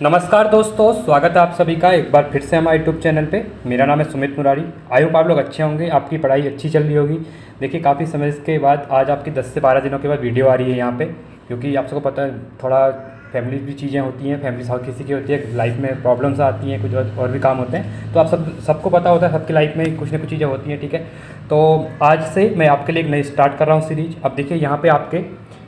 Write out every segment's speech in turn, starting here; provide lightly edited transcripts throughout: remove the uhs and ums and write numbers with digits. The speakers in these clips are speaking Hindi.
नमस्कार दोस्तों, स्वागत है आप सभी का एक बार फिर से हमारे यूट्यूब चैनल पे। मेरा नाम है सुमित मुरारी। आई होप आप लोग अच्छे होंगे, आपकी पढ़ाई अच्छी चल रही होगी। देखिए, काफ़ी समय के बाद आज आपकी 10 से 12 दिनों के बाद वीडियो आ रही है यहाँ पे, क्योंकि आप सबको पता है थोड़ा फैमिली भी चीज़ें होती हैं, फैमिली हर किसी की होती है, लाइफ में प्रॉब्लम्स आती हैं, कुछ और भी काम होते हैं। तो आप सबको पता होता है, सबकी लाइफ में कुछ ना कुछ चीज़ें होती हैं, ठीक है। तो आज से मैं आपके लिए एक नई स्टार्ट कर रहा हूँ सीरीज। अब देखिए, यहाँ पे आपके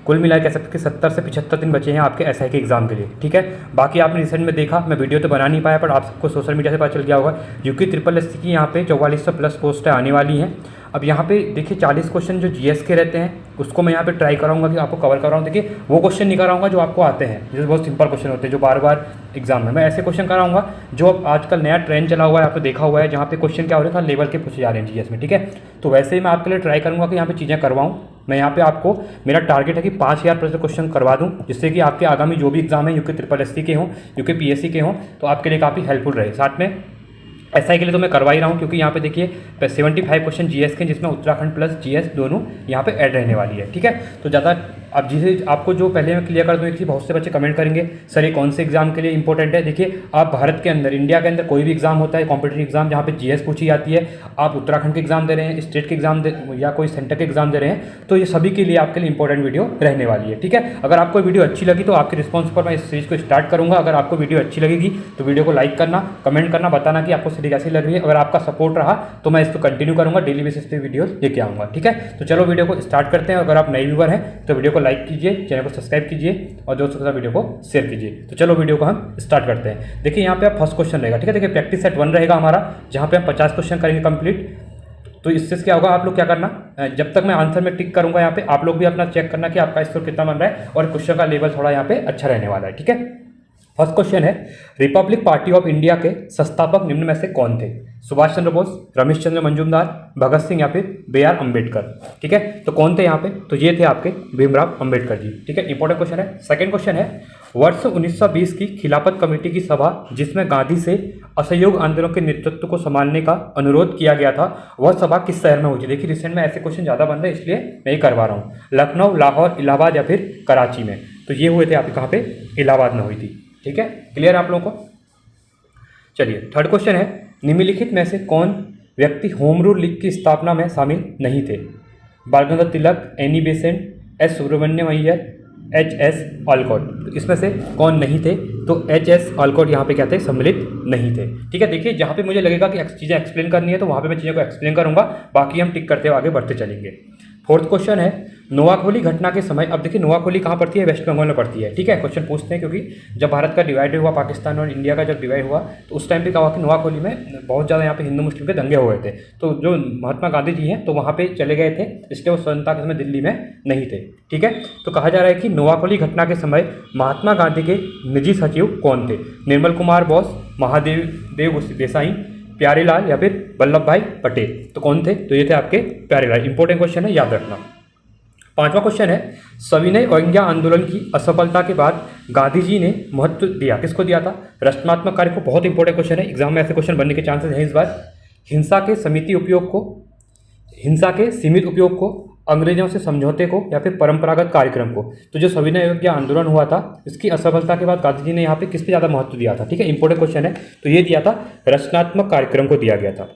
कुल मिला कह सकते हैं 70 से 75 दिन बचे हैं आपके एसआई के एग्ज़ाम के लिए, ठीक है। बाकी आपने रिसेंट में देखा, मैं वीडियो तो बना नहीं पाया, पर आप सबको सोशल मीडिया से पता चल गया होगा यूपी ट्रिपल एस की यहाँ पे 4400 प्लस पोस्टें आने वाली हैं। अब यहाँ पे देखिए 40 क्वेश्चन जो जीएस के रहते हैं उसको मैं यहाँ पे ट्राई कराऊंगा कि आपको कवर कराऊँ। देखिए, वो क्वेश्चन नहीं कराऊंगा जो आपको आते हैं, जो बहुत सिंपल क्वेश्चन होते हैं जो बार बार एग्जाम में। मैं ऐसे क्वेश्चन कराऊंगा जो अब आजकल नया ट्रेंड चला हुआ है, आपने देखा हुआ है, जहाँ पे क्वेश्चन क्या हो रहा था, लेवल के पूछे जा रहे हैं जीएस में, ठीक है। तो वैसे ही मैं आपके लिए ट्राई करूँगा कि यहाँ पे चीज़ें करवाऊँ। मैं यहाँ पे आपको, मेरा टारगेट है कि 5000 प्लस क्वेश्चन करवा दूँ, जिससे कि आपके आगामी जो भी एग्जाम है, यूके ट्रिपल एससी के हों, यूके पीएससी के हों, तो आपके लिए काफ़ी हेल्पफुल रहे। साथ में एसआई के लिए तो मैं करवा ही रहा हूँ, क्योंकि यहाँ पे देखिए 75 क्वेश्चन जीएस के, जिसमें उत्तराखंड प्लस जीएस दोनों यहाँ पे ऐड रहने वाली है, ठीक है। तो ज़्यादा अब जिसे आपको जो पहले मैं क्लियर कर दूँ, कि बहुत से बच्चे कमेंट करेंगे सर ये कौन से एग्जाम के लिए इंपॉर्टेंट है। देखिए, आप भारत के अंदर, इंडिया के अंदर कोई भी एग्जाम होता है कॉम्पिटेटिव एग्जाम जहाँ पे जीएस पूछी जाती है, आप उत्तराखंड के एग्जाम दे रहे हैं, स्टेट के एग्जाम या कोई सेंटर के एग्जाम दे रहे हैं, तो ये सभी के लिए आपके लिए इंपॉर्टेंट वीडियो रहने वाली है, ठीक है। अगर आपको वीडियो अच्छी लगी तो आपके रिस्पॉन्स पर मैं इस सीरीज को स्टार्ट करूँगा। अगर आपको वीडियो अच्छी लगेगी तो वीडियो को लाइक करना, कमेंट करना, बताना कि आपको सीरीज कैसी लग रही है। अगर आपका सपोर्ट रहा तो मैं इसको कंटिन्यू करूँगा, डेली बेसिस पे वीडियो लेके आऊँगा, ठीक है। तो चलो वीडियो को स्टार्ट करते हैं। अगर आप नए व्यूअर हैं तो वीडियो को लाइक कीजिए, चैनल को सब्सक्राइब कीजिए और दोस्तों के साथ वीडियो को शेयर कीजिए। तो चलो वीडियो को हम स्टार्ट करते हैं। देखिए, यहाँ पे आप फर्स्ट क्वेश्चन रहेगा, ठीक है। देखिए, प्रैक्टिस सेट 1 रहेगा हमारा, जहाँ पे हम 50 क्वेश्चन करेंगे कंप्लीट। तो इससे क्या होगा, आप लोग क्या करना, जब तक मैं आंसर में टिक करूँगा यहाँ पे, आप लोग भी अपना चेक करना कि आपका स्कोर कितना बन रहा है और क्वेश्चन का लेवल थोड़ा यहाँ पे अच्छा रहने वाला है, ठीक है। फर्स्ट क्वेश्चन है, रिपब्लिक पार्टी ऑफ इंडिया के संस्थापक निम्न में से कौन थे? सुभाष चंद्र बोस, रमेश चंद्र मंजूमदार, भगत सिंह या फिर B.R. अम्बेडकर, ठीक है। तो कौन थे यहाँ पे? तो ये थे आपके भीमराव अम्बेडकर जी, ठीक है। इंपॉर्टेंट क्वेश्चन है। सेकंड क्वेश्चन है, वर्ष 1920 की खिलाफत कमेटी की सभा जिसमें गांधी से असहयोग आंदोलन के नेतृत्व को संभालने का अनुरोध किया गया था, वह सभा किस शहर में हुई थी? देखिए, रिसेंट में ऐसे क्वेश्चन ज़्यादा बन रहे हैं, इसलिए मैं ये करवा रहा हूँ। लखनऊ, लाहौर, इलाहाबाद या फिर कराची में? तो ये हुए थे आपके कहाँ पे? इलाहाबाद में हुई थी, ठीक है। क्लियर आप लोगों को? चलिए, थर्ड क्वेश्चन है, निम्नलिखित में से कौन व्यक्ति होम रूल लीग की स्थापना में शामिल नहीं थे? Bal Gangadhar Tilak, Annie Besant, S Subramaniam Iyer, H.S. Olcott. तो इसमें से कौन नहीं थे? तो H.S. ऑलकॉट यहाँ पे क्या थे? सम्मिलित नहीं थे, ठीक है। देखिए, जहाँ पे मुझे लगेगा कि चीज़ें एक्सप्लेन करनी है तो वहाँ पे मैं चीज़ों को एक्सप्लेन करूँगा, बाकी हम टिक करते हुए आगे बढ़ते चलेंगे। फोर्थ क्वेश्चन है, नोआखोली घटना के समय, अब देखिए नोआखोली कहाँ पड़ती है? वेस्ट बंगाल में पड़ती है, ठीक है। क्वेश्चन पूछते हैं, क्योंकि जब भारत का डिवाइड हुआ, पाकिस्तान और इंडिया का जब डिवाइड हुआ, तो उस टाइम पे क्या हुआ कि नोआखोली में बहुत ज़्यादा यहाँ पे हिंदू मुस्लिम के दंगे हुए थे। तो जो महात्मा गांधी जी हैं तो वहाँ पे चले गए थे, इसलिए वो स्वतंत्रता के समय दिल्ली में नहीं थे, ठीक है। तो कहा जा रहा है कि नोआखोली घटना के समय महात्मा गांधी के निजी सचिव कौन थे? निर्मल कुमार बोस, महादेव देसाई, प्यारेलाल या फिर वल्लभ भाई पटेल? तो कौन थे? तो ये थे आपके प्यारेलाल। इंपॉर्टेंट क्वेश्चन है, याद रखना। पांचवा क्वेश्चन है, सविनय अवज्ञा आंदोलन की असफलता के बाद गांधी जी ने महत्व दिया, किसको दिया था? रचनात्मक कार्य को। बहुत इंपॉर्टेंट क्वेश्चन है, एग्जाम में ऐसे क्वेश्चन बनने के चांसेस हैं इस बार। हिंसा के सीमित उपयोग को, अंग्रेजों से समझौते को या फिर परंपरागत कार्यक्रम को? तो जो सविनय अवज्ञा आंदोलन हुआ था, इसकी असफलता के बाद गांधी जी ने यहाँ पे किस पे ज़्यादा महत्व दिया था? ठीक है, इंपॉर्टेंट क्वेश्चन है। तो ये दिया था, रचनात्मक कार्यक्रम को दिया गया था।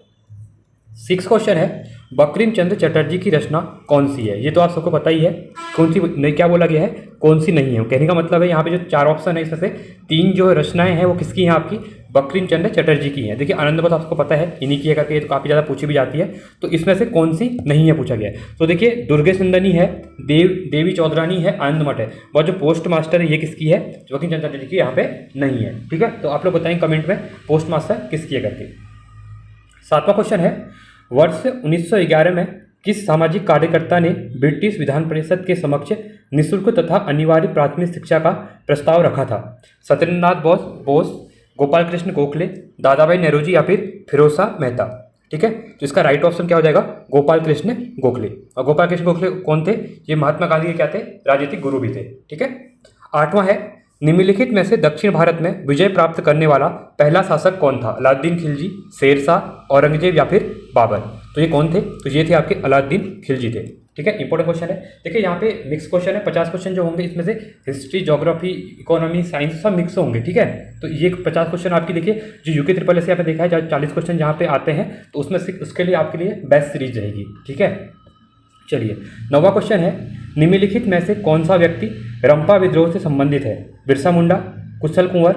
सिक्स क्वेश्चन है, बंकिम चंद्र चटर्जी की रचना कौन सी है? ये तो आप सबको पता ही है, कौन सी नहीं, क्या बोला गया है, कौन सी नहीं है। कहने का मतलब है यहाँ पे जो 4 ऑप्शन है, इसमें से 3 जो रचनाएं हैं वो किसकी हैं? आपकी बंकिम चंद्र चटर्जी की हैं। देखिए, आनंद मठ आपको पता है इन्हीं की है करके, ये तो काफ़ी ज़्यादा पूछी भी जाती है। तो इसमें से कौन सी नहीं है पूछा गया है। तो देखिए, दुर्गेश नंदनी है, देवी चौधरानी है, आनंद मठ है, और जो पोस्ट मास्टर है ये किसकी है? बंकिम चंद्र चटर्जी की यहाँ पे नहीं है, ठीक है। तो आप लोग बताएंगे कमेंट में पोस्ट मास्टर किसकी है करके। सातवां क्वेश्चन है, वर्ष 1911 में किस सामाजिक कार्यकर्ता ने ब्रिटिश विधान परिषद के समक्ष निःशुल्क तथा अनिवार्य प्राथमिक शिक्षा का प्रस्ताव रखा था? सत्येंद्रनाथ बोस, गोपाल कृष्ण गोखले, दादा भाई नेहरू या फिर फिरोज मेहता? ठीक है, तो इसका राइट ऑप्शन क्या हो जाएगा? गोपाल कृष्ण गोखले। और गोपाल कृष्ण गोखले कौन थे? ये महात्मा गांधी के क्या थे? राजनीतिक गुरु भी थे, ठीक है। आठवां है, निम्नलिखित में से दक्षिण भारत में विजय प्राप्त करने वाला पहला शासक कौन था? अलाउद्दीन खिलजी, शेरशाह, औरंगजेब या फिर बाबर? तो ये कौन थे? तो ये थे आपके अलाउद्दीन खिलजी थे। ठीक है, इंपॉर्टेंट क्वेश्चन है। देखिए यहाँ पे मिक्स क्वेश्चन है, 50 क्वेश्चन जो होंगे इसमें से हिस्ट्री, ज्योग्राफी, इकोनॉमी, साइंस सब मिक्स होंगे, ठीक है। तो ये 50 क्वेश्चन आपकी देखिए जो यूके ट्रिपल एस से आपने देखा है 40 क्वेश्चन जहाँ पे आते हैं, तो उसमें से उसके लिए आपके लिए बेस्ट सीरीज रहेगी, ठीक है। चलिए 9वां क्वेश्चन है, निम्नलिखित में से कौन सा व्यक्ति रंपा विद्रोह से संबंधित है? बिरसा मुंडा, कुशल कुंवर,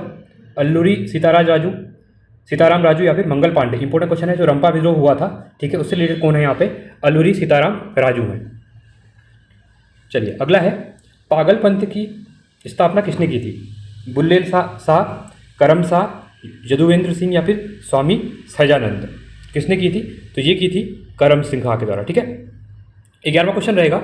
अल्लूरी सीताराम राजू या फिर मंगल पांडे। इंपॉर्टेंट क्वेश्चन है, जो रंपा विद्रोह हुआ था, ठीक है, उससे रिलेटेड कौन है यहाँ पे? अल्लूरी सीताराम राजू है। चलिए अगला है, पागलपंथ की स्थापना किसने की थी? बुल्ले शाह, करम शाह, यदुवेंद्र सिंह या फिर स्वामी सहजानंद। किसने की थी? तो ये की थी करम सिंह के द्वारा, ठीक है। 11वां क्वेश्चन रहेगा,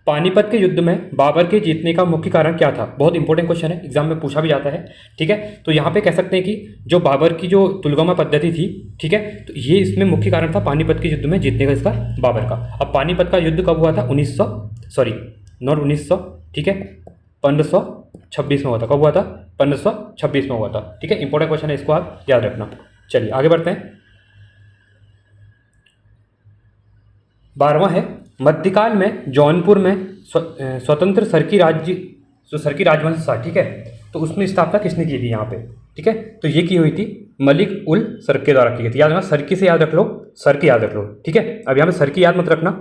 पानीपत के युद्ध में बाबर के जीतने का मुख्य कारण क्या था? बहुत इंपॉर्टेंट क्वेश्चन है, एग्जाम में पूछा भी जाता है, ठीक है। तो यहाँ पे कह सकते हैं कि जो बाबर की जो तुलगमा पद्धति थी, ठीक है, तो ये इसमें मुख्य कारण था पानीपत के युद्ध में जीतने का इसका बाबर का। अब पानीपत का युद्ध कब हुआ था? 1900, ठीक है, 1526 में हुआ था। कब हुआ था? 1526 में हुआ था, ठीक है। इंपॉर्टेंट क्वेश्चन है, इसको आप याद रखना। चलिए आगे बढ़ते हैं। 12वां है, मध्यकाल में जौनपुर में स्वतंत्र सरकी राजवंश था, ठीक है, तो उसमें स्थापना किसने की थी यहाँ पे? ठीक है, तो ये की हुई थी मलिक उल सर्क के द्वारा की गई थी। याद रखना, सर्की से याद रख लो, सर्क याद रख लो, ठीक है। अब यहाँ पे सर्की याद मत रखना,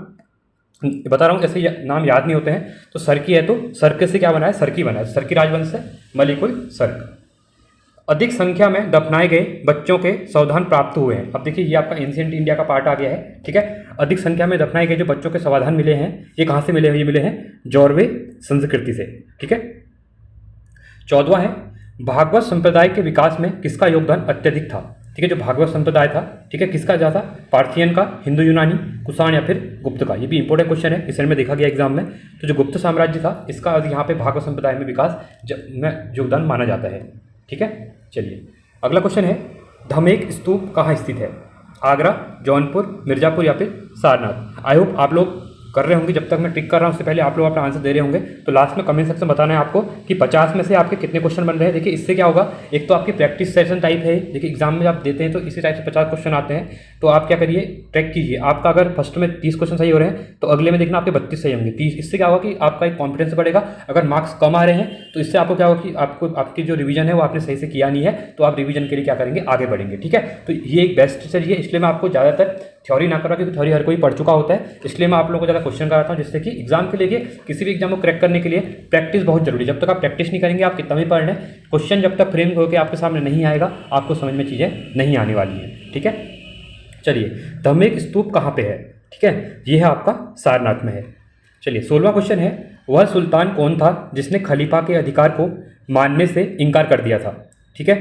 बता रहा हूँ ऐसे नाम याद नहीं होते हैं। तो सर्की है तो सर्क से क्या बना है? सर्की बना है, सर्की राजवंश से मलिक उल सर्क। अधिक संख्या में दफनाए गए बच्चों के सावधान प्राप्त हुए हैं। अब देखिए ये आपका एंशिएंट इंडिया का पार्ट आ गया है, ठीक है। अधिक संख्या में दफनाए गए जो बच्चों के सावधान मिले हैं, ये कहाँ से मिले हैं? ये मिले हैं जौरवे संस्कृति से, ठीक है। 14वां है, भागवत संप्रदाय के विकास में किसका योगदान अत्यधिक था? ठीक है, जो भागवत संप्रदाय था, ठीक है, किसका ज़्यादा? पार्थियन का, हिंदू यूनानी, कुषाण या फिर गुप्त का। ये भी इंपॉर्टेंट क्वेश्चन है, इस में देखा गया एग्जाम में। तो जो गुप्त साम्राज्य था, इसका यहाँ पे भागवत संप्रदाय में विकास में योगदान माना जाता है, ठीक है। चलिए अगला क्वेश्चन है, धमेक स्तूप कहाँ स्थित है? आगरा, जौनपुर, मिर्ज़ापुर या फिर सारनाथ। आई होप आप लोग कर रहे होंगे, जब तक मैं टिक कर रहा हूँ उससे पहले आप लोग अपना आंसर दे रहे होंगे। तो लास्ट में कमेंट सेक्शन बताना है आपको कि 50 में से आपके कितने क्वेश्चन बन रहे हैं। देखिए इससे क्या होगा, एक तो आपकी प्रैक्टिस सेशन टाइप है, देखिए एग्जाम में आप देते हैं तो इसी टाइप से 50 क्वेश्चन आते हैं। तो आप क्या करिए, ट्रैक कीजिए। आपका अगर फर्स्ट में 30 क्वेश्चन सही हो रहे हैं तो अगले में देखना आपके 32 सही होंगे, 30। इससे क्या होगा कि आपका एक कॉन्फिडेंस बढ़ेगा। अगर मार्क्स कम आ रहे हैं तो इससे आपको क्या होगा कि आपकी जो रिवीजन है वो आपने सही से किया नहीं है, तो आप रिवीजन के लिए क्या करेंगे, आगे बढ़ेंगे, ठीक है। तो ये एक बेस्ट चीज़ है, इसलिए मैं आपको ज़्यादातर थ्योरी ना करा, क्योंकि थ्योरी हर कोई पढ़ चुका होता है। इसलिए मैं आप लोगों को ज़्यादा क्वेश्चन कराता हूँ, जिससे कि एग्जाम के लिए, किसी भी एग्जाम को क्रैक करने के लिए प्रैक्टिस बहुत जरूरी है। जब तक आप प्रैक्टिस नहीं करेंगे, आप कितना भी पढ़ लें, क्वेश्चन जब तक फ्रेम होकर आपके सामने नहीं आएगा, आपको समझ में चीज़ें नहीं आने वाली हैं, ठीक है। चलिए धमेक स्तूप कहाँ पे है? ठीक है, ये है आपका सारनाथ में है। चलिए 16वां क्वेश्चन है, वह सुल्तान कौन था जिसने खलीफा के अधिकार को मानने से इनकार कर दिया था? ठीक है,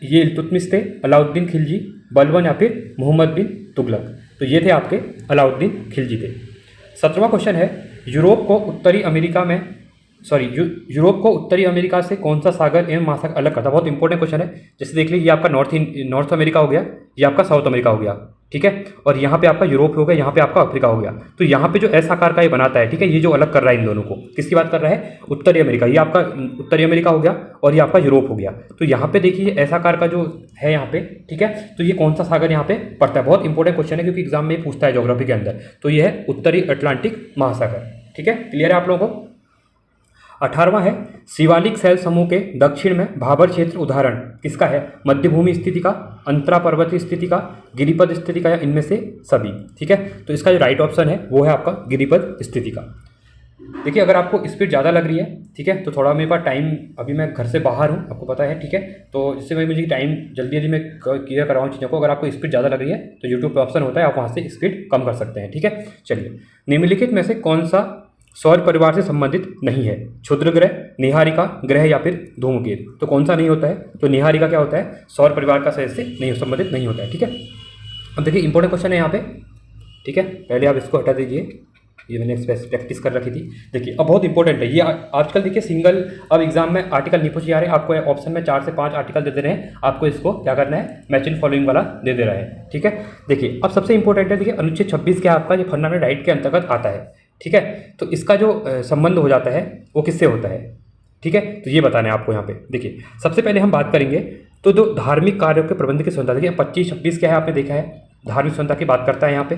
ये इल्तुतमिश थे, अलाउद्दीन खिलजी, बलबन या फिर मोहम्मद बिन तुगलक। तो ये थे आपके अलाउद्दीन खिलजी थे। 17वां क्वेश्चन है, यूरोप को उत्तरी अमेरिका से कौन सा सागर एवं महासागर अलग करता? बहुत इंपॉर्टेंट क्वेश्चन है। जैसे देख लीजिए, ये आपका नॉर्थ अमेरिका हो गया, ये आपका साउथ अमेरिका हो गया, ठीक है, और यहाँ पे आपका यूरोप हो गया, यहाँ पे आपका अफ्रीका हो गया। तो यहाँ पे जो एस आकार का ये बनाता है, ठीक है, ये जो अलग कर रहा है इन दोनों को, किसकी बात कर रहा है? उत्तरी अमेरिका। ये आपका उत्तरी अमेरिका हो गया और ये आपका यूरोप हो गया। तो यहाँ पे देखिए एस आकार का जो है यहाँ पे, ठीक है, तो ये कौन सा सागर यहाँ पे पड़ता है? बहुत इंपॉर्टेंट क्वेश्चन है, क्योंकि एग्जाम में पूछता है ज्योग्राफी के अंदर। तो ये है उत्तरी अटलांटिक महासागर, ठीक है, क्लियर है आप लोगों को। 18वां है, शिवालिक शैल समूह के दक्षिण में भाबर क्षेत्र उदाहरण किसका है? मध्यभूमि स्थिति का, अंतरा पर्वतीय स्थिति का, गिरिपद स्थिति का, या इनमें से सभी, ठीक है। तो इसका जो राइट ऑप्शन है वो है आपका गिरिपद स्थिति का। देखिए अगर आपको स्पीड ज़्यादा लग रही है, ठीक है, तो थोड़ा मेरे पास टाइम, अभी मैं घर से बाहर हूँ, आपको पता है, ठीक है, तो जिससे भाई मुझे टाइम जल्दी मैं क्लियर कराऊँ चीज़ों को। अगर आपको स्पीड ज़्यादा लग रही है तो यूट्यूब पे ऑप्शन होता है, आप वहाँ से स्पीड कम कर सकते हैं, ठीक है। चलिए, निम्नलिखित में से कौन सा सौर परिवार से संबंधित नहीं है? क्षुद्र ग्रह, निहारिका ग्रह या फिर धूमकेतु। तो कौन सा नहीं होता है? तो निहारिका क्या होता है? सौर परिवार का सदस्य नहीं, संबंधित नहीं होता है, ठीक है। अब देखिए इंपॉर्टेंट क्वेश्चन है यहाँ पे, ठीक है, पहले आप इसको हटा दीजिए, ये मैंने प्रैक्टिस कर रखी थी। देखिए अब बहुत इंपॉर्टेंट है ये, आजकल देखिए सिंगल अब एग्जाम में आर्टिकल नहीं पूछे जा रहे हैं, आपको ऑप्शन में 4 से 5 आर्टिकल दे दे रहे हैं, आपको इसको क्या करना है? मैच इन फॉलोइंग वाला दे दे रहा है, ठीक है। देखिए अब सबसे इंपॉर्टेंट है, देखिए अनुच्छेद 26 क्या आपका, ये फंडामेंटल राइट के अंतर्गत आता है, ठीक है। तो इसका जो संबंध हो जाता है वो किससे होता है? ठीक है, तो ये बताना है आपको यहाँ पे। देखिए सबसे पहले हम बात करेंगे तो जो धार्मिक कार्यों के प्रबंध की स्वतंत्रता, देखिए 25-26 क्या है, आपने देखा है, धार्मिक स्वतंत्रता की बात करता है यहाँ पे,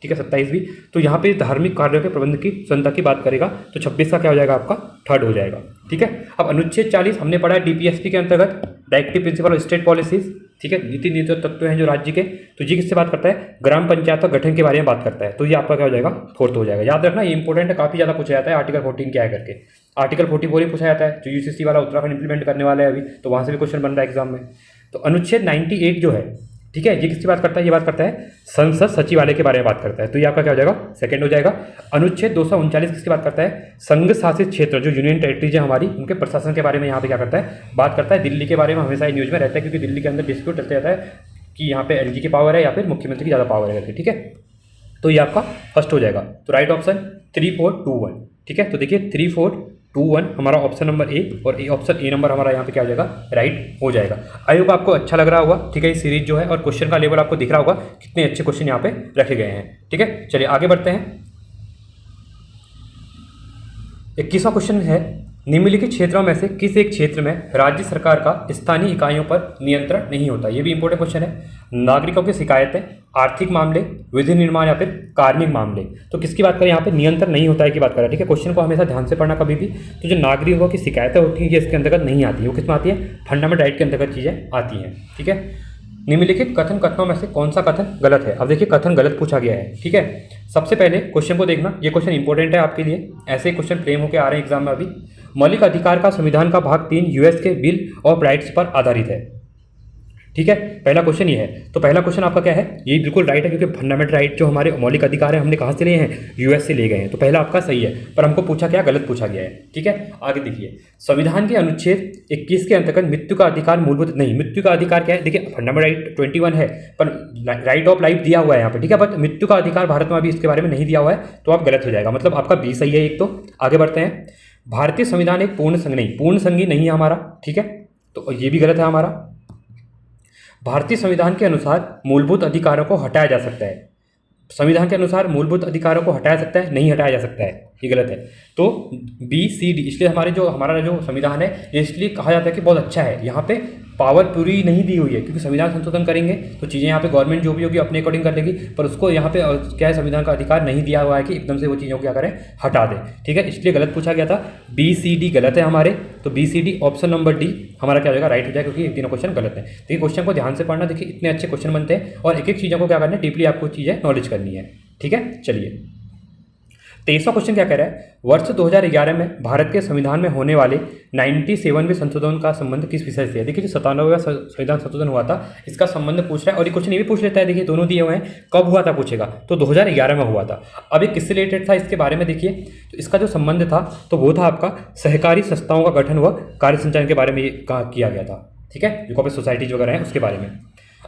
ठीक है। 27वीं, तो यहाँ पे धार्मिक कार्यों के प्रबंध की स्वतंत्रता की बात करेगा, तो 26 का क्या हो जाएगा आपका थर्ड हो जाएगा, ठीक है। अब अनुच्छेद 40 हमने पढ़ा है डीपीएसपी के अंतर्गत, directive principle of state policies, ठीक है, नीति नीति तत्व हैं जो राज्य के, तो ये किससे बात करता है, ग्राम पंचायत का गठन के बारे में बात करता है, तो ये आपका क्या हो जाएगा फोर्थ हो जाएगा। याद रखना ये इंपॉर्टेंट है, काफी ज्यादा पूछा जाता है आर्टिकल 14 क्या है करके। आर्टिकल 44 ही पूछा जाता है, जो यूसीसी वाला उत्तराखंड इंप्लीमेंट करने वाला है अभी, तो वहां से भी क्वेश्चन बन रहा है एग्जाम में। तो अनुच्छेद 98 जो है, ठीक है, ये किसकी बात करता है, ये बात करता है संसद सचिवालय के बारे में बात करता है, तो ये आपका क्या हो जाएगा सेकंड हो जाएगा। अनुच्छेद 239 किसकी बात करता है, संघ शासित क्षेत्र जो यूनियन टेरिटरीज है हमारी, उनके प्रशासन के बारे में यहाँ पे क्या करता है बात करता है। दिल्ली के बारे में हमेशा न्यूज में रहता है, क्योंकि दिल्ली के अंदर डिस्प्यूट चलते रहता है कि यहाँ पे एलजी की पावर है या फिर मुख्यमंत्री की ज़्यादा पावर है करके, ठीक है। तो ये आपका फर्स्ट हो जाएगा, तो राइट ऑप्शन 3, 4, 2, 1, ठीक है। तो देखिए 3, 4, 2, 1 हमारा ऑप्शन नंबर ए, और ऑप्शन ए नंबर हमारा यहाँ पे क्या हो जाएगा राइट हो जाएगा। आई होप आपको अच्छा लग रहा होगा, ठीक है, ये सीरीज जो है, और क्वेश्चन का लेवल आपको दिख रहा होगा कितने अच्छे क्वेश्चन यहाँ पे रखे गए हैं, ठीक है। चलिए आगे बढ़ते हैं। 21वां क्वेश्चन है, निम्नलिखित क्षेत्रों में से किस एक क्षेत्र में राज्य सरकार का स्थानीय इकाइयों पर नियंत्रण नहीं होता। ये भी इंपॉर्टेंट क्वेश्चन है। नागरिकों की शिकायतें, आर्थिक मामले, विधि निर्माण या फिर कार्मिक मामले, तो किसकी बात करें यहाँ पे नियंत्रण नहीं होता है की बात करें, ठीक है। क्वेश्चन को हमेशा ध्यान से पढ़ना कभी भी। तो जो नागरिकों की शिकायतें होती हैं ये इसके अंतर्गत नहीं आती है, वो किसमें आती है, फंडामेंटल राइट के अंतर्गत चीज़ें आती हैं, ठीक है। निम्नलिखित कथन कथनों में से कौन सा कथन गलत है। अब देखिए कथन गलत पूछा गया है, ठीक है। सबसे पहले क्वेश्चन को देखना, ये क्वेश्चन इंपॉर्टेंट है आपके लिए, ऐसे क्वेश्चन फ्रेम होकर आ रहे हैं एग्जाम में अभी। मौलिक अधिकार का संविधान का भाग 3 यूएस के बिल ऑफ राइट्स पर आधारित है, ठीक है। पहला क्वेश्चन ये है, तो पहला क्वेश्चन आपका क्या है, ये बिल्कुल राइट है, क्योंकि फंडामेंटल राइट जो हमारे मौलिक अधिकार है हमने कहाँ से लिए हैं, यूएस से ले गए हैं, तो पहला आपका सही है। पर हमको पूछा क्या, गलत पूछा गया है, ठीक है। आगे देखिए, संविधान के अनुच्छेद 21 के अंतर्गत मृत्यु का अधिकार मूलभूत नहीं, मृत्यु का अधिकार क्या है, देखिए फंडामेंटल राइट 21 है, पर राइट ऑफ लाइफ दिया हुआ है यहाँ पे, ठीक है, बट मृत्यु का अधिकार भारत में अभी इसके बारे में नहीं दिया हुआ है, तो आप गलत हो जाएगा, मतलब आपका बी सही है एक। तो आगे बढ़ते हैं। भारतीय संविधान एक पूर्ण संघ नहीं, पूर्ण संघ नहीं है हमारा, ठीक है, तो ये भी गलत है हमारा। भारतीय संविधान के अनुसार मूलभूत अधिकारों को हटाया जा सकता है, संविधान के अनुसार मूलभूत अधिकारों को हटाया सकता है, नहीं हटाया जा सकता है, ये गलत है। तो बी सी डी, इसलिए हमारा जो संविधान है ये इसलिए कहा जाता है कि बहुत अच्छा है, यहाँ पे पावर पूरी नहीं दी हुई है, क्योंकि संविधान संशोधन करेंगे तो चीज़ें यहाँ पे गवर्नमेंट जो भी होगी अपने अकॉर्डिंग कर लेगी, पर उसको यहाँ पे क्या है, संविधान का अधिकार नहीं दिया हुआ है कि एकदम से वो चीज़ों को क्या करें, हटा दें, ठीक है, इसलिए गलत पूछा गया था। बी सी डी गलत है हमारे, तो B C D option number D हमारा क्या हो जाएगा राइट हो जाएगा, क्योंकि ये तीनों क्वेश्चन गलत है। देखिए क्वेश्चन को ध्यान से पढ़ना, देखिए इतने अच्छे क्वेश्चन बनते हैं, और एक एक चीज़ों को क्या करना है, डीपली आपको चीज़ें नॉलेज करनी है, ठीक है। चलिए 23वां क्वेश्चन क्या कह रहा है, वर्ष 2011 में भारत के संविधान में होने वाले 97वें संशोधन का संबंध किस विषय से है। देखिए जो 97वां संविधान संशोधन हुआ था इसका संबंध पूछ रहा है, और ये क्वेश्चन ये भी पूछ लेता है, देखिए दोनों दिए हुए हैं, कब हुआ था पूछेगा, तो 2011 में हुआ था। अब ये किससे रिलेटेड था इसके बारे में देखिए, तो इसका जो संबंध था तो वो था आपका सहकारी संस्थाओं का गठन व कार्य संचालन के बारे में किया गया था, ठीक है, जो कॉपरेटिव सोसाइटीज वगैरह हैं उसके बारे में।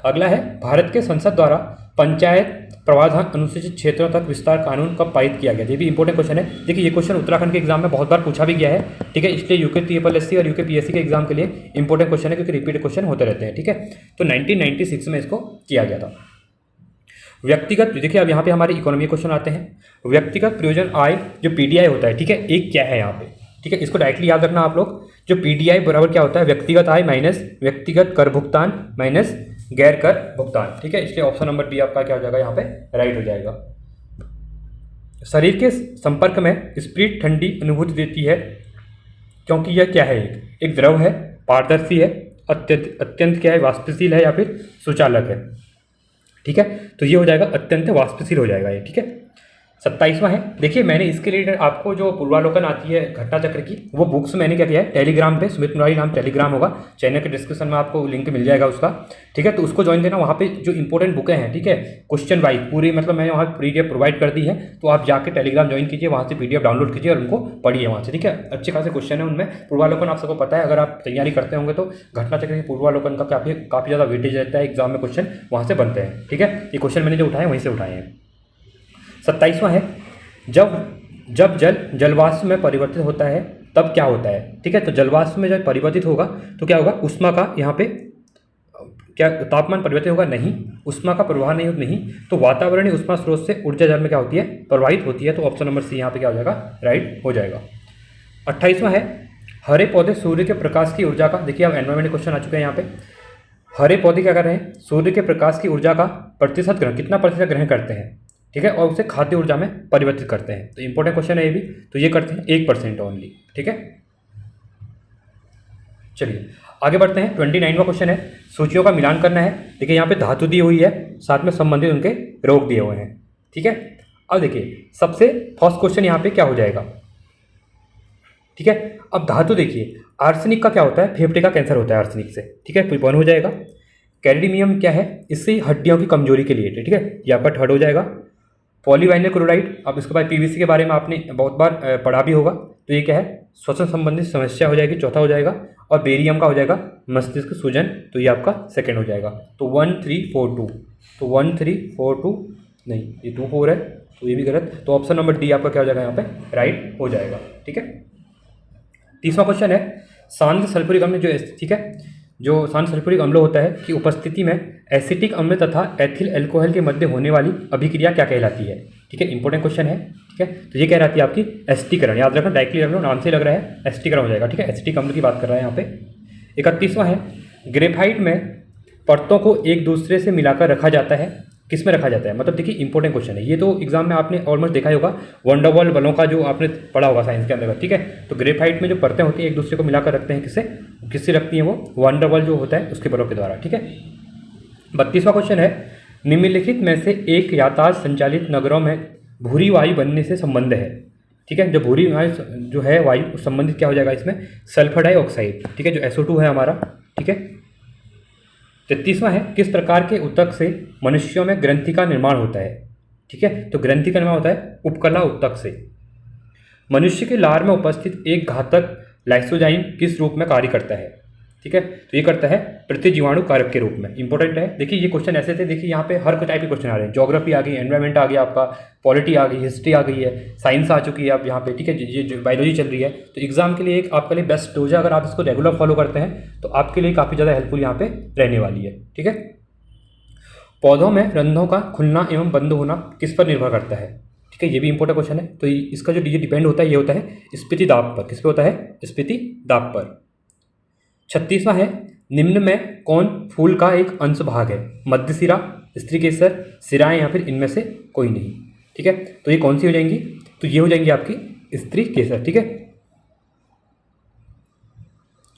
अगला है, भारत के संसद द्वारा पंचायत प्रावधान अनुसूचित क्षेत्रों तक विस्तार कानून कब पारित किया गया। ये भी इंपॉर्टेंट क्वेश्चन है। देखिए ये क्वेश्चन उत्तराखंड के एग्जाम में बहुत बार पूछा भी गया है, ठीक है, इसलिए यूके TSSC और यूके PSC के एग्जाम के लिए इंपॉर्टेंट क्वेश्चन है, क्योंकि रिपीट क्वेश्चन होते रहते हैं, ठीक है। तो 1996 में इसको किया गया था। व्यक्तिगत, देखिए अब यहाँ पे हमारे इकोनॉमी क्वेश्चन आते हैं। व्यक्तिगत प्रयोजन आय जो PDI होता है, ठीक है, एक क्या है यहाँ पे, ठीक है, इसको डायरेक्टली याद रखना आप लोग। जो PDI बराबर क्या होता है, व्यक्तिगत आय माइनस व्यक्तिगत कर भुगतान माइनस गैर कर भुगतान, ठीक है, इसलिए ऑप्शन नंबर बी आपका क्या हो जाएगा यहाँ पे राइट हो जाएगा। शरीर के संपर्क में स्प्रिट ठंडी अनुभूति देती है, क्योंकि यह क्या है, एक द्रव है, पारदर्शी है, अत्यंत क्या है, वाष्पशील है या फिर सुचालक है, ठीक है, तो ये हो जाएगा अत्यंत वाष्पशील हो जाएगा ये, ठीक है। 27वां है, देखिए मैंने इसके लिए आपको जो पूर्वालोकन आती है घटना चक्र की, वो बुक्स मैंने क्या किया है टेलीग्राम पे, सुमित मुरारी नाम टेलीग्राम होगा, चैनल के डिस्क्रिप्शन में आपको लिंक मिल जाएगा उसका, ठीक है, तो उसको ज्वाइन देना। वहाँ पे जो इंपॉर्टेंट बुकें हैं, ठीक है, क्वेश्चन वाइज पूरी, मतलब मैंने वहाँ PDF प्रोवाइड कर दी है, तो आप जाके टेलीग्राम ज्वाइन कीजिए, वहाँ से PDF डाउनलोड कीजिए और उनको पढ़िए वहाँ से, ठीक है। अच्छे खासे क्वेश्चन है उनमें। पूर्वालोकन आप सबको पता है, अगर आप तैयारी करते होंगे तो घटना चक्र के पूर्वालोकन का काफ़ी ज़्यादा वेटेज रहता है, एग्जाम में क्वेश्चन वहाँ से बनते हैं, ठीक है। ये क्वेश्चन मैंने जो उठाए वहीं से उठाए हैं। 27वां है, जब जल जलवाष्प में परिवर्तित होता है तब क्या होता है, ठीक है, तो जलवाष्प में जब परिवर्तित होगा तो क्या होगा, उष्मा का यहाँ पे क्या तापमान परिवर्तित होगा, नहीं, उष्मा का प्रवाह नहीं, तो वातावरणीय उष्मा स्रोत से ऊर्जा जल में क्या होती है, प्रवाहित होती है, तो ऑप्शन नंबर सी यहाँ पे क्या हो जाएगा राइट हो जाएगा। 28वां है, हरे पौधे सूर्य के प्रकाश की ऊर्जा का, देखिए अब एनवायरमेंट क्वेश्चन आ चुके हैं यहाँ पे। हरे पौधे क्या कर रहे हैं, सूर्य के प्रकाश की ऊर्जा का प्रतिशत ग्रहण, कितना प्रतिशत ग्रहण करते हैं, ठीक है, और उसे खाद्य ऊर्जा में परिवर्तित करते हैं। तो इंपॉर्टेंट क्वेश्चन है ये भी। तो ये करते हैं 1% ओनली। ठीक है, चलिए आगे बढ़ते हैं। 29वां क्वेश्चन है, सूचियों का मिलान करना है। देखिए यहाँ पे धातु दी हुई है, साथ में संबंधित उनके रोग दिए हुए हैं। ठीक है, अब देखिए सबसे फर्स्ट क्वेश्चन यहाँ पे क्या हो जाएगा। ठीक है, अब धातु देखिए, आर्सेनिक का क्या होता है, फेफड़े का कैंसर होता है आर्सेनिक से। ठीक है, वन हो जाएगा। कैडमियम क्या है, इससे हड्डियों की कमजोरी के लिए। ठीक है, ये आपका थर्ड हो जाएगा। पॉलीवाइनल क्लोराइड, अब इसके बाद पीवीसी के बारे में आपने बहुत बार पढ़ा भी होगा। तो ये क्या है, श्वसन संबंधित समस्या हो जाएगी, चौथा हो जाएगा। और बेरियम का हो जाएगा मस्तिष्क सूजन, तो ये आपका सेकेंड हो जाएगा। तो 1 3 4 2, तो 1 3 4 2 नहीं, ये 2 4 है, तो ये भी गलत। तो ऑप्शन नंबर डी आपका क्या हो जाएगा यहाँ पे, राइट हो जाएगा। ठीक है, 30वां क्वेश्चन है, शांत सल्फ्यूरिक अम्ल जो, ठीक है, जो शांत सल्फ्यूरिक अम्ल होता है की उपस्थिति में एसिटिक अम्ल तथा एथिल एल्कोहल के मध्य होने वाली अभिक्रिया क्या कहलाती है। ठीक है, इंपॉर्टेंट क्वेश्चन है। ठीक है, तो ये कह रहती है आपकी एसिटीकरण, याद रखना, डायरेक्टली रख लो, नाम से लग रहा है, एसिटीकरण हो जाएगा। ठीक है, एसिटिक अम्ल की बात कर रहा है यहाँ पे। 31वां है, ग्रेफाइट में परतों को एक दूसरे से मिलाकर रखा जाता है, किस में रखा जाता है, मतलब देखिए इंपॉर्टेंट क्वेश्चन है ये। तो एग्जाम में आपने ऑलमोस्ट देखा ही होगा, वंडरवॉल बलों का जो आपने पढ़ा होगा साइंस के अंदर। ठीक है, तो ग्रेफाइट में जो परतें होती हैं एक दूसरे को मिलाकर रखते हैं, किससे रखती हैं, वो वंडरवॉल जो होता है उसके बलों के द्वारा। ठीक है, 32वां क्वेश्चन है, निम्नलिखित में से एक यातायात संचालित नगरों में भूरी वायु बनने से संबंध है। ठीक है, जो भूरी वायु जो है वायु संबंधित क्या हो जाएगा इसमें, सल्फर डाइऑक्साइड। ठीक है, जो SO2 है हमारा। ठीक है, 33वां है, किस प्रकार के ऊतक से मनुष्यों में ग्रंथि का निर्माण होता है। ठीक है, तो ग्रंथि का निर्माण होता है उपकला ऊतक से। मनुष्य के लार में उपस्थित एक घातक लाइसोजाइम किस रूप में कार्य करता है। ठीक है, तो ये करता है प्रतिजीवाणु कारक के रूप में। इंपॉर्टेंट है, देखिए ये क्वेश्चन ऐसे थे, देखिए यहाँ पे हर टाइप के क्वेश्चन आ रहे हैं। ज्योग्राफी आ गई, एनवायरमेंट आ गया आपका, पॉलिटी आ गई, हिस्ट्री आ गई है, साइंस आ चुकी है अब यहाँ पे। ठीक है, ये जो बायोलॉजी चल रही है, तो एग्जाम के लिए एक आपके लिए बेस्ट डोज है। अगर आप इसको रेगुलर फॉलो करते हैं तो आपके लिए काफ़ी ज़्यादा हेल्पफुल यहाँ पे रहने वाली है। ठीक है, पौधों में रंध्रों का खुलना एवं बंद होना किस पर निर्भर करता है। ठीक है, ये भी इंपॉर्टेंट क्वेश्चन है। तो इसका जो डिपेंड होता है, ये होता है स्फीति दाब पर। किस पे होता है, स्फीति दाब पर। 36वां है, निम्न में कौन फूल का एक अंश भाग है, मध्य सिरा, स्त्री केसर, सिराएं या फिर इनमें से कोई नहीं। ठीक है, तो ये कौन सी हो जाएंगी, तो ये हो जाएंगी आपकी स्त्री केसर। ठीक है,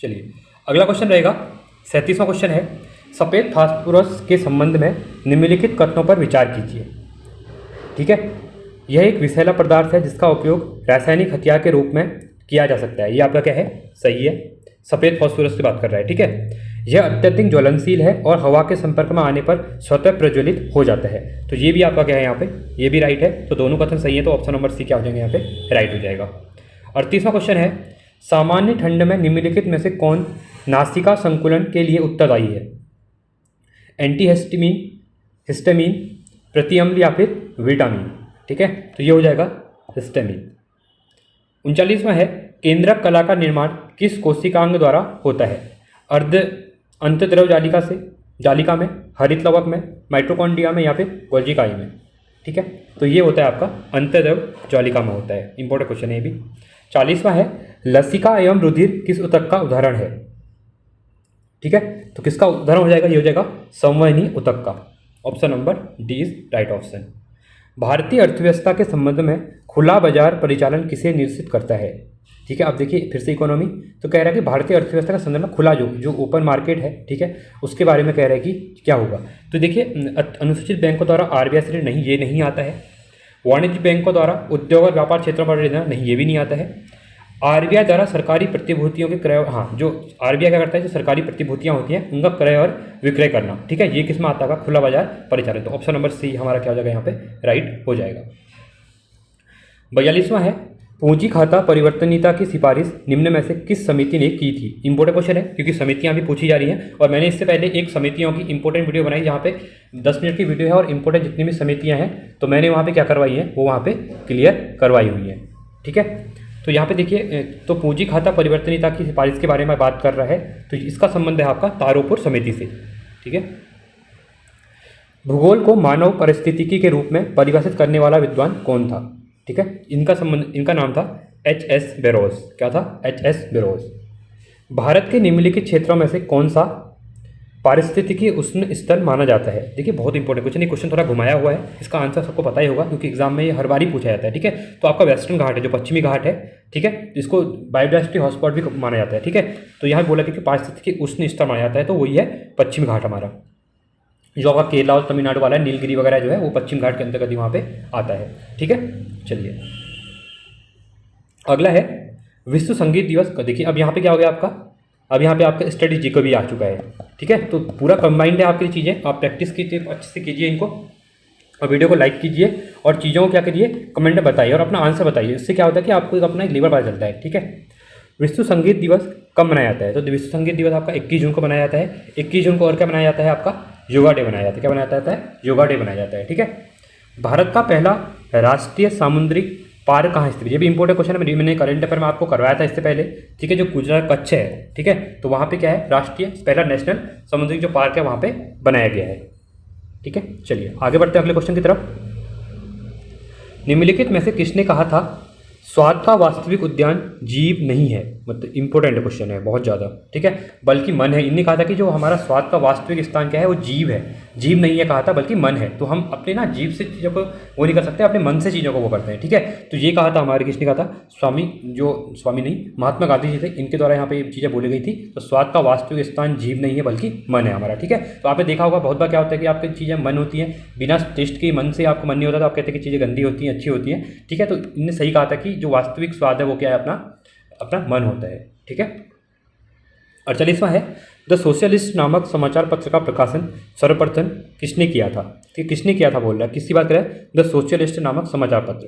चलिए अगला क्वेश्चन रहेगा 37वां क्वेश्चन है, सफ़ेद फास्फोरस के संबंध में निम्नलिखित कथनों पर विचार कीजिए। ठीक है, यह एक विषैला पदार्थ है जिसका उपयोग रासायनिक हथियार के रूप में किया जा सकता है। ये आपका क्या है, सही है, सफ़ेद फास्फोरस की बात कर रहा है। ठीक है, यह अत्यधिक ज्वलनशील है और हवा के संपर्क में आने पर स्वतः प्रज्वलित हो जाता है। तो ये भी आपका क्या है यहाँ पे, ये भी राइट है। तो दोनों कथन सही है, तो ऑप्शन नंबर सी क्या हो जाएंगे यहाँ पे, राइट हो जाएगा। 38वां क्वेश्चन है, सामान्य ठंड में निम्नलिखित में से कौन नासिका संकुलन के लिए उत्तरदायी है। एंटीहिस्टामिन, हिस्टामिन, प्रतिअम्ल या फिर विटामिन। ठीक है, तो ये हो जाएगा हिस्टामिन। 39वां है, केंद्रक कला का निर्माण किस कोशिकांग द्वारा होता है। अर्ध अंतद्रव जालिका में, हरित लवक में, माइटोकॉन्ड्रिया में या फिर गोल्जिकाई में। ठीक है, तो ये होता है आपका अंतद्रव जालिका में होता है। इंपॉर्टेंट क्वेश्चन है ये भी। 40वां है, लसिका एवं रुधिर किस ऊतक का उदाहरण है। ठीक है, तो किसका उदाहरण हो जाएगा, ये हो जाएगा संवहनी ऊतक का। Option number D is right option. भारतीय अर्थव्यवस्था के संबंध में खुला बाजार परिचालन किसे निश्चित करता है। ठीक है, अब देखिए फिर से इकोनॉमी, तो कह रहा है कि भारतीय अर्थव्यवस्था का संदर्भ में खुला जो ओपन मार्केट है, ठीक है, उसके बारे में कह रहा है कि क्या होगा। तो देखिए अनुसूचित बैंकों द्वारा RBI से ऋण नहीं, ये नहीं आता है। वाणिज्य बैंकों द्वारा उद्योग और व्यापार क्षेत्रों पर ऋण नहीं, ये भी नहीं आता है। RBI द्वारा सरकारी प्रतिभूतियों के क्रय, हाँ, जो RBI क्या करता है, जो सरकारी प्रतिभूतियाँ होती हैं उनका क्रय और विक्रय करना। ठीक है, ये किस में आता है, खुला बाजार परिचालन। तो ऑप्शन नंबर सी हमारा क्या हो जाएगा यहाँ पे, राइट हो जाएगा। 42वां है, पूंजी खाता परिवर्तनीयता की सिफारिश निम्न में से किस समिति ने की थी। इंपॉर्टेंट क्वेश्चन है क्योंकि समितियां भी पूछी जा रही हैं, और मैंने इससे पहले एक समितियों की इंपॉर्टेंट वीडियो बनाई जहाँ पे 10 मिनट की वीडियो है, और इंपॉर्टेंट जितनी भी समितियां हैं तो मैंने वहाँ पे क्या करवाई है, वो वहाँ पे क्लियर करवाई हुई है। ठीक है, तो यहाँ पे देखिए, तो पूंजी खाता परिवर्तनीयता की सिफारिश के बारे में बात कर रहा है, तो इसका संबंध है आपका तारोपुर समिति से। ठीक है, भूगोल को मानव पारिस्थितिकी के रूप में परिभाषित करने वाला विद्वान कौन था। ठीक है, इनका नाम था H.S. बेरोज। क्या था, H.S. बेरोज। भारत के निम्नलिखित क्षेत्रों में से कौन सा पारिस्थितिकी उष्ण स्तर माना जाता है? देखिए बहुत इंपॉर्टेंट क्वेश्चन, ये क्वेश्चन थोड़ा घुमाया हुआ है, इसका आंसर सबको पता ही होगा क्योंकि एग्जाम में ये हर बार ही पूछा जाता है। ठीक है, तो आपका वेस्टर्न घाट है, जो पश्चिमी घाट है, ठीक है, इसको बायोडाइवर्सिटी हॉटस्पॉट भी माना जाता है। ठीक है, तो यहाँ बोला कि पारिस्थितिकी उष्ण स्तर माना जाता है, तो वही है पश्चिमी घाट हमारा। जो आपका केरला और तमिलनाडु वाला है, नीलगिरी वगैरह जो है वो पश्चिम घाट के अंतर्गत ही वहाँ पे आता है। ठीक है, चलिए अगला है विश्व संगीत दिवस। देखिए अब यहाँ पे क्या हो गया आपका, अब यहाँ पे आपका स्टडी जी को भी आ चुका है। ठीक है, तो पूरा कंबाइंड है आपकी चीज़ें, आप प्रैक्टिस कीजिए, अच्छे से कीजिए इनको, और वीडियो को लाइक कीजिए और चीज़ों को क्या करिए, कमेंट में बताइए और अपना आंसर बताइए। इससे क्या होता है कि आपको अपना एक लेवल पता चलता है। ठीक है, विश्व संगीत दिवस कब मनाया जाता है? तो विश्व संगीत दिवस आपका 21 जून को मनाया जाता है। 21 जून को और क्या मनाया जाता है, आपका योगा डे मनाया जाता है। क्या मनाया जाता है? योगा डे मनाया जाता है। ठीक है, भारत का पहला राष्ट्रीय सामुद्रिक पार्क कहाँ स्थित है? ये भी इंपॉर्टेंट क्वेश्चन है, मैंने करंट अफेयर में आपको करवाया था इससे पहले। ठीक है, जो गुजरात कच्छ है, ठीक है, तो वहाँ पे क्या है, राष्ट्रीय पहला नेशनल समुद्रिक जो पार्क है वहाँ पे बनाया गया है। ठीक है, चलिए आगे बढ़ते हैं अगले क्वेश्चन की तरफ। निम्नलिखित में से किसने कहा था स्वाद का वास्तविक उद्यान जीव नहीं है? मतलब इंपॉर्टेंट क्वेश्चन है बहुत ज़्यादा। ठीक है, बल्कि मन है। इनने कहा था कि जो हमारा स्वाद का वास्तविक स्थान क्या है, वो जीव है, जीव नहीं है कहा था, बल्कि मन है। तो हम अपने ना जीव से चीज़ों को वो नहीं कर सकते, अपने मन से चीज़ों को वो करते हैं। ठीक है, तो ये कहा था हमारे, किसने कहा था? स्वामी नहीं, महात्मा गांधी जी थे, इनके द्वारा यहाँ पे ये चीज़ें बोली गई थी। तो स्वाद का वास्तविक स्थान जीव नहीं है बल्कि मन है हमारा। ठीक है, तो आपने देखा होगा बहुत बार क्या होता है कि आपकी चीज़ें मन होती हैं, बिना टेस्ट के मन से आपको मन नहीं होता, तो आप कहते हैं कि चीज़ें गंदी होती हैं, अच्छी होती हैं। ठीक है, तो इनने सही कहा था कि जो वास्तविक स्वाद है वो क्या है, अपना मन होता है। ठीक है, 48वां है द सोशलिस्ट नामक समाचार पत्र का प्रकाशन सर्वप्रथम किसने किया था? ठीक, किसने किया था बोल रहा है, किसकी बात करें? द सोशलिस्ट नामक समाचार पत्र।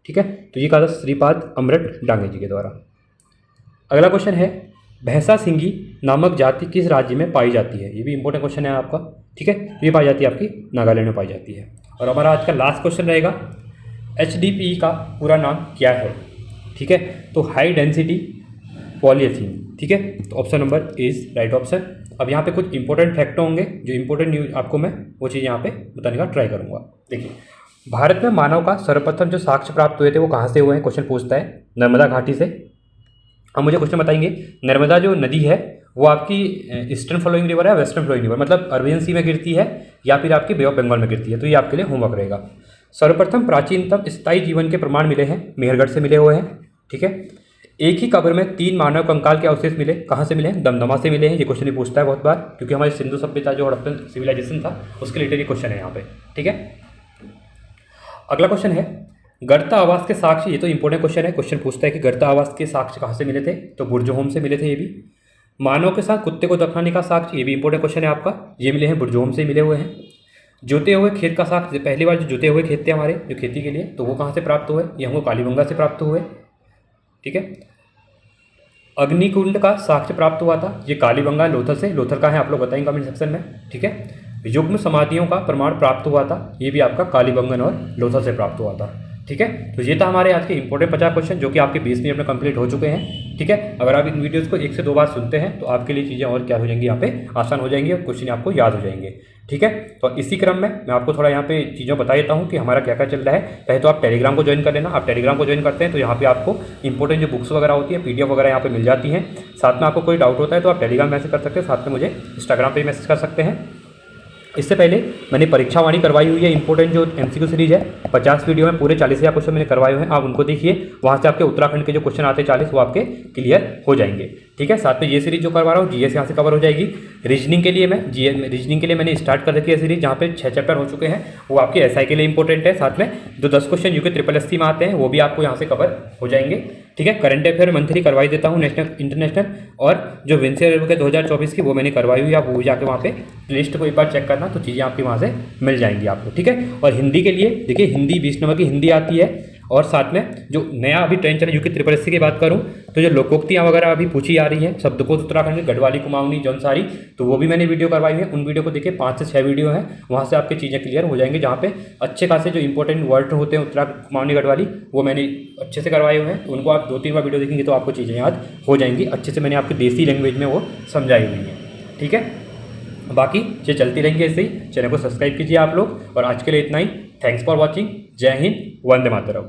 ठीक है, तो ये कहा था श्रीपाद अमृत डांगे जी के द्वारा। अगला क्वेश्चन है भैंसा सिंगी नामक जाति किस राज्य में पाई जाती है? ये भी इंपॉर्टेंट क्वेश्चन है आपका। ठीक है, ये पाई जाती है आपकी नागालैंड में पाई जाती है। और हमारा आज का लास्ट क्वेश्चन रहेगा HDPE का पूरा नाम क्या है? ठीक है, तो हाई डेंसिटी पॉलीएथीन। ठीक है, तो option number is right option. अब यहाँ पे कुछ इंपॉर्टेंट फैक्ट होंगे, जो इंपॉर्टेंट न्यूज आपको मैं वो चीज़ यहाँ पे बताने का ट्राई करूँगा। देखिए, भारत में मानव का सर्वप्रथम जो साक्ष्य प्राप्त हुए थे वो कहाँ से हुए हैं? क्वेश्चन पूछता है नर्मदा घाटी से। अब मुझे क्वेश्चन बताएंगे नर्मदा जो नदी है वो आपकी ईस्टर्न फ्लोइंग रिवर है, वेस्टर्न फ्लोइंग रिवर, मतलब अरबियन सी में गिरती है या फिर आपकी बे ऑफ बंगाल में गिरती है? तो ये आपके लिए होमवर्क रहेगा। सर्वप्रथम प्राचीनतम स्थायी जीवन के प्रमाण मिले हैं, मेहरगढ़ से मिले हुए हैं। ठीक है, एक ही कब्र में 3 मानव कंकाल के अवशेष मिले, कहाँ से मिले हैं? दमदमा से मिले हैं। ये क्वेश्चन ही पूछता है बहुत बार, क्योंकि हमारी सिंधु सभ्यता जो हड़प्पन सिविलाइजेशन था उसके रिलेटेड ये क्वेश्चन है यहाँ पे। ठीक है, अगला क्वेश्चन है गर्ता आवास के साक्ष्य। ये तो इंपॉर्टेंट क्वेश्चन है, क्वेश्चन पूछता है कि गर्ता आवास के साक्ष्य कहाँ से मिले थे? तो बुर्जहोम से मिले थे। ये भी मानव के साथ कुत्ते को दफनाने का साक्ष्य, ये भी इंपॉर्टेंट क्वेश्चन है आपका, ये मिले हैं बुर्जहोम से मिले हुए हैं। जोते हुए खेत का साक्ष्य, पहली बार जो जोते हुए खेत थे हमारे जो खेती के लिए, तो वो कहाँ से प्राप्त हुए? ये हमको कालीबंगा से प्राप्त हुए। ठीक है, अग्निकुंड का साक्ष्य प्राप्त हुआ था, ये कालीबंगा लोथल से। लोथल का है आप लोग बताएंगे कमेंट सेक्शन में। ठीक है, युग्म समाधियों का प्रमाण प्राप्त हुआ था, ये भी आपका कालीबंगन और लोथल से प्राप्त हुआ था। ठीक है, तो ये था हमारे आज के इंपॉर्टेंट 50 क्वेश्चन, जो कि आपके 20 मिनट में कंप्लीट हो चुके हैं। ठीक है, अगर आप इन वीडियोस को 1 से 2 बार सुनते हैं तो आपके लिए चीज़ें और क्या हो जाएंगी, यहाँ पे आसान हो जाएंगी और क्वेश्चन आपको याद हो जाएंगे। ठीक है, तो इसी क्रम में मैं आपको थोड़ा यहाँ पे चीज़ों बता देता हूँ कि हमारा क्या क्या चल रहा है। पहले तो आप टेलीग्राम को ज्वाइन कर लेना। आप टेलीग्राम को ज्वाइन करते हैं तो यहाँ पे आपको इंपॉर्टेंट जो बुक्स वगैरह होती है, PDF वगैरह यहाँ पे मिल जाती हैं। साथ में आपको कोई डाउट होता है तो आप टेलीग्राम मैसेज कर सकते हैं, साथ में मुझे इंस्टाग्राम पर मैसेज कर सकते हैं। इससे पहले मैंने परीक्षा वाणी करवाई हुई है, इंपॉर्टेंट जो MCQ सीरीज है, 50 वीडियो में पूरे 40,000 क्वेश्चन मैंने करवाए हुए हैं। आप उनको देखिए, वहाँ से आपके उत्तराखंड के जो क्वेश्चन आते हैं 40 वो आपके क्लियर हो जाएंगे। ठीक है, साथ में ये सीरीज जो करवा रहा हूँ GS यहाँ से कवर हो जाएगी। रीजनिंग के लिए रीजनिंग के लिए मैंने स्टार्ट कर रखी है सीरीज, जहाँ पे 6 चैप्टर हो चुके हैं, वो आपके SI के लिए इंपॉर्टेंट है। साथ में जो 10 क्वेश्चन UK SSSC में आते हैं वो भी आपको यहाँ से कवर हो जाएंगे। ठीक है, करंट अफेयर मंथली करवाई देता हूँ, नेशनल इंटरनेशनल, और जो विंसेर के 2024 की वो मैंने करवाई हुई है। आप वो जाके वहाँ पे लिस्ट को एक बार चेक करना, तो चीज़ें आपकी वहाँ से मिल जाएंगी आपको। ठीक है, और हिंदी के लिए देखिए, हिंदी 20 नंबर की हिंदी आती है। और साथ में जो नया अभी ट्रेंड चला UK SSSC की बात करूं तो जो लोकोक्तियाँ वगैरह अभी पूछी जा रही हैं, शब्दकोश उत्तराखंड की, गढ़वाली, कुमाऊनी, जौनसारी, तो वो भी मैंने वीडियो करवाई है। उन वीडियो को देखिए, 5 से 6 वीडियो हैं, वहाँ से आपकी चीज़ें क्लियर हो जाएंगी। जहाँ पे अच्छे खासे जो इंपॉर्टेंट वर्ड होते हैं उत्तराखंड, कुमाऊनी, गढ़वाली, वो मैंने अच्छे से करवाए हुए हैं। तो उनको आप 2-3 बार वीडियो देखेंगे तो आपको चीज़ें याद हो जाएंगी अच्छे से। मैंने आपकी देसी लैंग्वेज में वो समझाई हुई है। ठीक है, बाकी ये चलती रहेंगी ऐसे ही। चैनल को सब्सक्राइब कीजिए आप लोग, और आज के लिए इतना ही। Thanks for watching. जय हिंद, वंदे मातरम।